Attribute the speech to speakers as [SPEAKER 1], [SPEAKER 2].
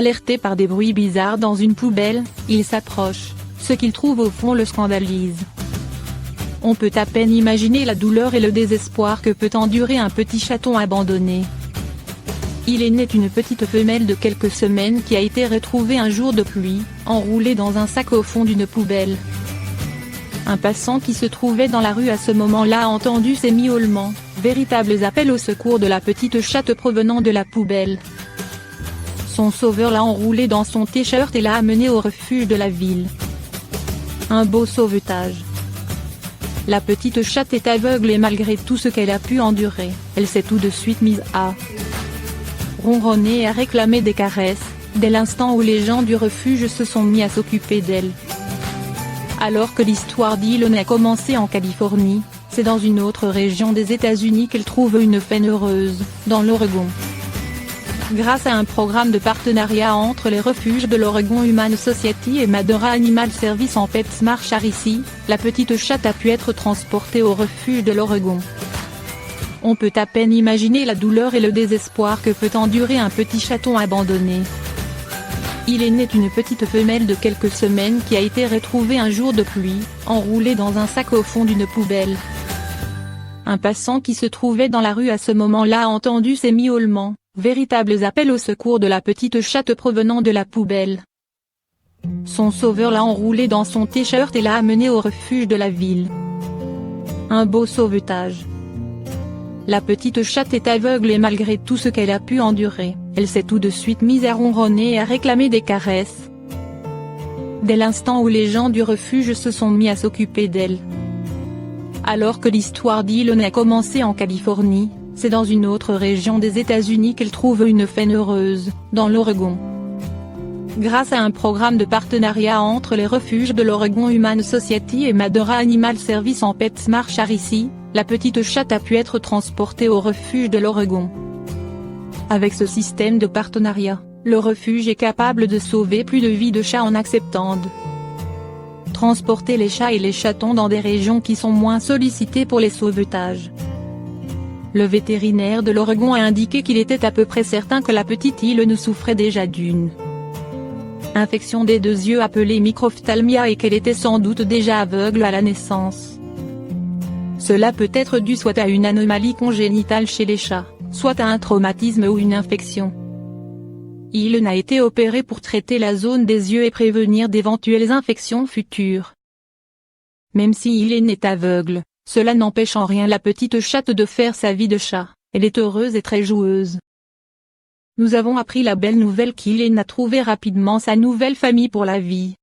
[SPEAKER 1] Alerté par des bruits bizarres dans une poubelle, il s'approche. Ce qu'il trouve au fond le scandalise. On peut à peine imaginer la douleur et le désespoir que peut endurer un petit chaton abandonné. Il est né une petite femelle de quelques semaines qui a été retrouvée un jour de pluie, enroulée dans un sac au fond d'une poubelle. Un passant qui se trouvait dans la rue à ce moment-là a entendu ces miaulements, véritables appels au secours de la petite chatte provenant de la poubelle. Son sauveur l'a enroulée dans son t-shirt et l'a amenée au refuge de la ville. Un beau sauvetage. La petite chatte est aveugle et malgré tout ce qu'elle a pu endurer, elle s'est tout de suite mise à ronronner et à réclamer des caresses, dès l'instant où les gens du refuge se sont mis à s'occuper d'elle. Alors que l'histoire d'Elon a commencé en Californie, c'est dans une autre région des États-Unis qu'elle trouve une fin heureuse, dans l'Oregon. Grâce à un programme de partenariat entre les refuges de l'Oregon Humane Society et Madera Animal Service en PetSmart Charity, la petite chatte a pu être transportée au refuge de l'Oregon. On peut à peine imaginer la douleur et le désespoir que peut endurer un petit chaton abandonné. Il est né une petite femelle de quelques semaines qui a été retrouvée un jour de pluie, enroulée dans un sac au fond d'une poubelle. Un passant qui se trouvait dans la rue à ce moment-là a entendu ces miaulements, véritables appels au secours de la petite chatte provenant de la poubelle. Son sauveur l'a enroulée dans son t-shirt et l'a amenée au refuge de la ville. Un beau sauvetage. La petite chatte est aveugle et malgré tout ce qu'elle a pu endurer, elle s'est tout de suite mise à ronronner et à réclamer des caresses. Dès l'instant où les gens du refuge se sont mis à s'occuper d'elle. Alors que l'histoire d'Elon a commencé en Californie, c'est dans une autre région des États-Unis qu'elle trouve une fin heureuse, dans l'Oregon. Grâce à un programme de partenariat entre les refuges de l'Oregon Humane Society et Madera Animal Service en PetSmart Charity, la petite chatte a pu être transportée au refuge de l'Oregon. Avec ce système de partenariat, le refuge est capable de sauver plus de vies de chats en acceptant de transporter les chats et les chatons dans des régions qui sont moins sollicitées pour les sauvetages. Le vétérinaire de l'Oregon a indiqué qu'il était à peu près certain que la petite Elon souffrait déjà d'une infection des deux yeux appelée microphthalmia et qu'elle était sans doute déjà aveugle à la naissance. Cela peut être dû soit à une anomalie congénitale chez les chats, soit à un traumatisme ou une infection. Elon a été opéré pour traiter la zone des yeux et prévenir d'éventuelles infections futures. Même si Elon est aveugle, cela n'empêche en rien la petite chatte de faire sa vie de chat, elle est heureuse et très joueuse. Nous avons appris la belle nouvelle qu'Elon a trouvé rapidement sa nouvelle famille pour la vie.